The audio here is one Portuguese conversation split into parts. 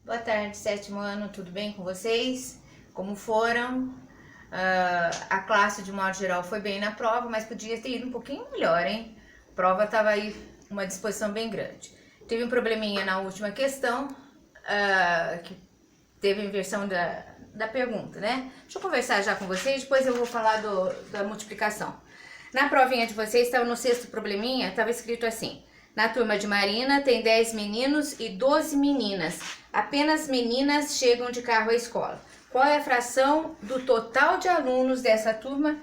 Boa tarde, sétimo ano, tudo bem com vocês? Como foram? A classe, de modo geral, foi bem na prova, mas podia ter ido um pouquinho melhor, hein? A prova estava aí uma disposição bem grande. Teve um probleminha na última questão, que teve inversão da pergunta, né? Deixa eu conversar já com vocês, depois eu vou falar da multiplicação. Na provinha de vocês, estava no sexto probleminha, estava escrito assim: na turma de Marina tem 10 meninos e 12 meninas. Apenas meninas chegam de carro à escola. Qual é a fração do total de alunos dessa turma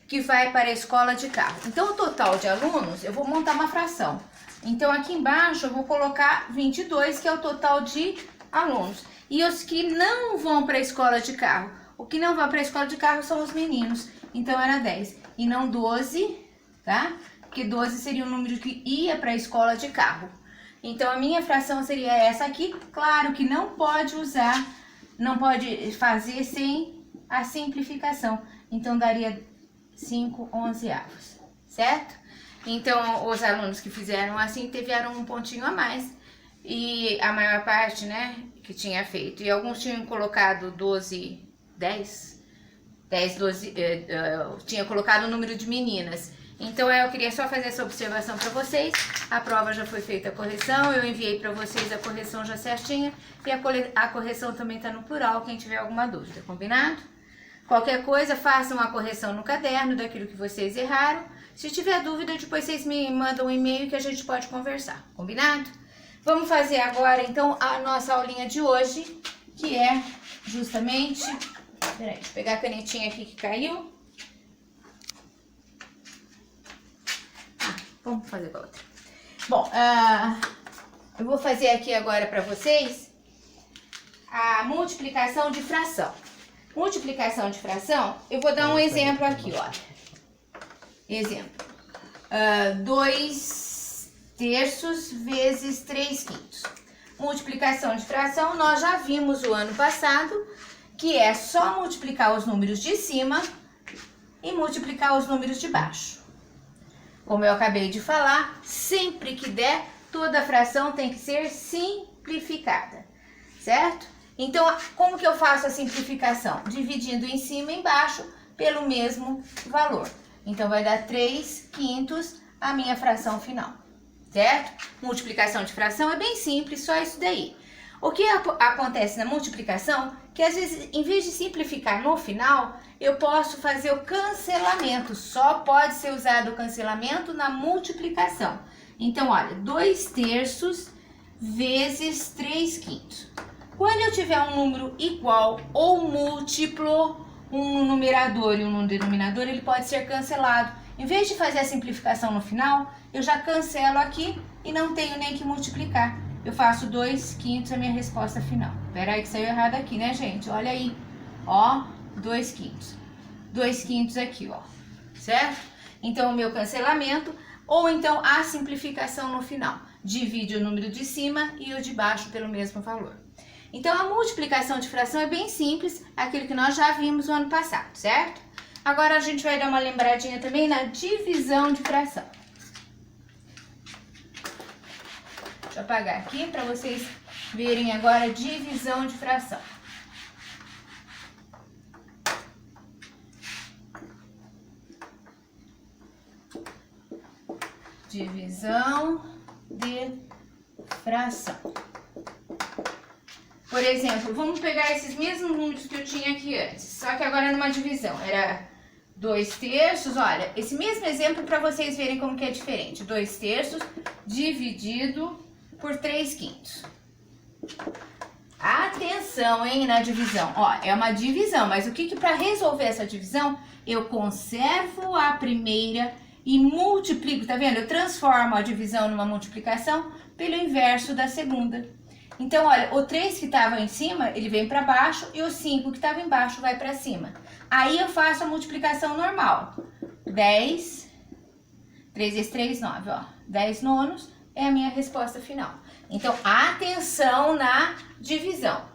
que vai para a escola de carro? Então, o total de alunos, eu vou montar uma fração. Então, aqui embaixo eu vou colocar 22, que é o total de alunos. E os que não vão para a escola de carro? O que não vai para a escola de carro são os meninos. Então, era 10 e não 12, tá? Porque 12 seria o número que ia para a escola de carro. Então, a minha fração seria essa aqui. Claro que não pode usar, não pode fazer sem a simplificação. Então, daria 5/11, certo? Então, os alunos que fizeram assim tiveram um pontinho a mais. E a maior parte, né, que tinha feito. E alguns tinham colocado 12, 10, 12, tinha colocado o número de meninas. Então, eu queria só fazer essa observação para vocês. A prova já foi feita a correção, eu enviei para vocês a correção já certinha. E a correção também está no plural, quem tiver alguma dúvida, combinado? Qualquer coisa, façam a correção no caderno daquilo que vocês erraram. Se tiver dúvida, depois vocês me mandam um e-mail que a gente pode conversar, combinado? Vamos fazer agora, então, a nossa aulinha de hoje, que é justamente... Peraí, deixa eu pegar a canetinha aqui que caiu. Vamos fazer com a outra. Bom, eu vou fazer aqui agora para vocês a multiplicação de fração. Multiplicação de fração, eu vou dar um exemplo aqui, ó. Exemplo. 2 terços vezes 3 quintos. Multiplicação de fração, nós já vimos o ano passado, que é só multiplicar os números de cima e multiplicar os números de baixo. Como eu acabei de falar, sempre que der, toda fração tem que ser simplificada, certo? Então, como que eu faço a simplificação? Dividindo em cima e embaixo pelo mesmo valor. Então, vai dar 3 quintos a minha fração final, certo? Multiplicação de fração é bem simples, só isso daí. O que acontece na multiplicação, que às vezes, em vez de simplificar no final, eu posso fazer o cancelamento. Só pode ser usado o cancelamento na multiplicação. Então, olha, 2 terços vezes 3 quintos. Quando eu tiver um número igual ou múltiplo, um no numerador e um no denominador, ele pode ser cancelado. Em vez de fazer a simplificação no final, eu já cancelo aqui e não tenho nem que multiplicar. Eu faço 2 quintos a minha resposta final. Espera aí que saiu errado aqui, né, gente? Olha aí, ó, 2 quintos. 2 quintos aqui, ó, certo? Então, o meu cancelamento, ou então a simplificação no final. Divide o número de cima e o de baixo pelo mesmo valor. Então, a multiplicação de fração é bem simples, aquilo que nós já vimos no ano passado, certo? Agora, a gente vai dar uma lembradinha também na divisão de fração. Deixa eu apagar aqui para vocês verem agora a divisão de fração. Divisão de fração. Por exemplo, vamos pegar esses mesmos números que eu tinha aqui antes, só que agora numa divisão. Era 2 terços, olha, esse mesmo exemplo para vocês verem como que é diferente. 2 terços dividido por 3 quintos. Atenção, hein, na divisão. Ó, é uma divisão, mas o que para resolver essa divisão, eu conservo a primeira e multiplico, tá vendo? Eu transformo a divisão numa multiplicação pelo inverso da segunda. Então, olha, o 3 que estava em cima, ele vem para baixo e o 5 que estava embaixo vai para cima. Aí eu faço a multiplicação normal. 10, 3 vezes 3, 9, ó. 10 nonos é a minha resposta final. Então, atenção na divisão.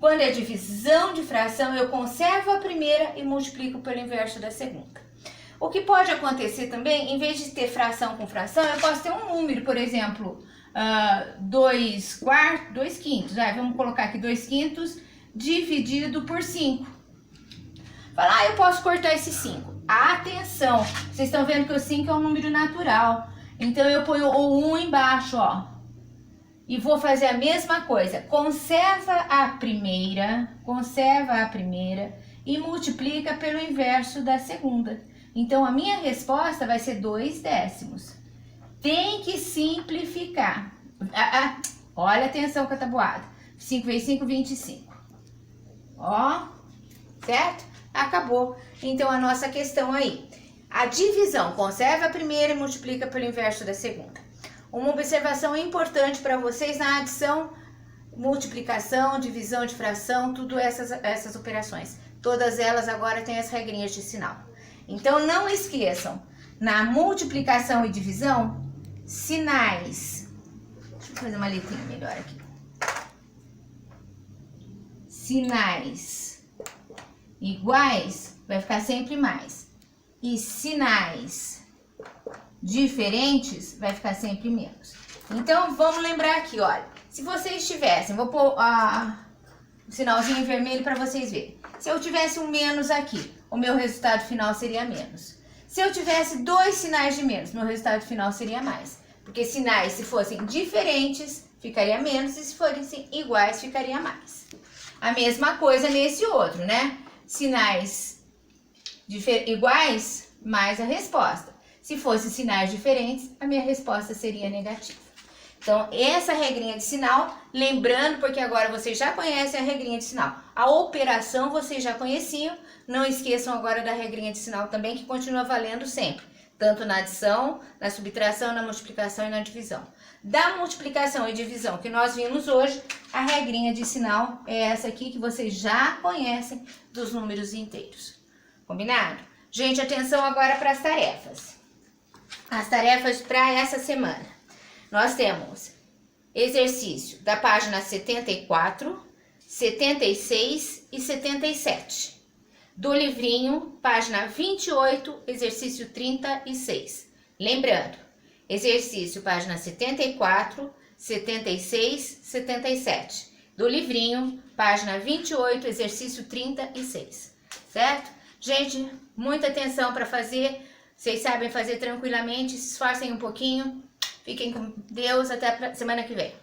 Quando é divisão de fração, eu conservo a primeira e multiplico pelo inverso da segunda. O que pode acontecer também, em vez de ter fração com fração, eu posso ter um número, por exemplo, 2 quintos, vamos colocar aqui 2 quintos dividido por 5. Fala, eu posso cortar esse 5. Atenção, vocês estão vendo que o 5 é um número natural. Então, eu ponho o 1 embaixo, ó. E vou fazer a mesma coisa. Conserva a primeira e multiplica pelo inverso da segunda. Então, a minha resposta vai ser 2 décimos. Tem que simplificar. Olha, atenção com a tabuada. 5 vezes 5, 25. Ó, certo? Acabou. Então, a nossa questão aí. A divisão, conserva a primeira e multiplica pelo inverso da segunda. Uma observação importante para vocês na adição, multiplicação, divisão de fração, tudo essas operações. Todas elas agora têm as regrinhas de sinal. Então, não esqueçam, na multiplicação e divisão, sinais. Deixa eu fazer uma letrinha melhor aqui. Sinais iguais vai ficar sempre mais. E sinais diferentes vai ficar sempre menos. Então, vamos lembrar aqui, olha. Se vocês tivessem, vou pôr o sinalzinho vermelho para vocês verem. Se eu tivesse um menos aqui, o meu resultado final seria menos. Se eu tivesse 2 sinais de menos, meu resultado final seria mais. Porque sinais, se fossem diferentes, ficaria menos, e se fossem iguais, ficaria mais. A mesma coisa nesse outro, né? Sinais iguais, mais a resposta. Se fossem sinais diferentes, a minha resposta seria negativa. Então, essa regrinha de sinal, lembrando, porque agora vocês já conhecem a regrinha de sinal. A operação vocês já conheciam, não esqueçam agora da regrinha de sinal também, que continua valendo sempre. Tanto na adição, na subtração, na multiplicação e na divisão. Da multiplicação e divisão que nós vimos hoje, a regrinha de sinal é essa aqui que vocês já conhecem dos números inteiros. Combinado? Gente, atenção agora para as tarefas. As tarefas para essa semana. Nós temos exercício da página 74, 76 e 77. Do livrinho, página 28, exercício 36. Lembrando, exercício página 74, 76, 77. Do livrinho, página 28, exercício 36. Certo? Gente, muita atenção para fazer. Vocês sabem fazer tranquilamente, se esforcem um pouquinho. Fiquem com Deus, até a semana que vem.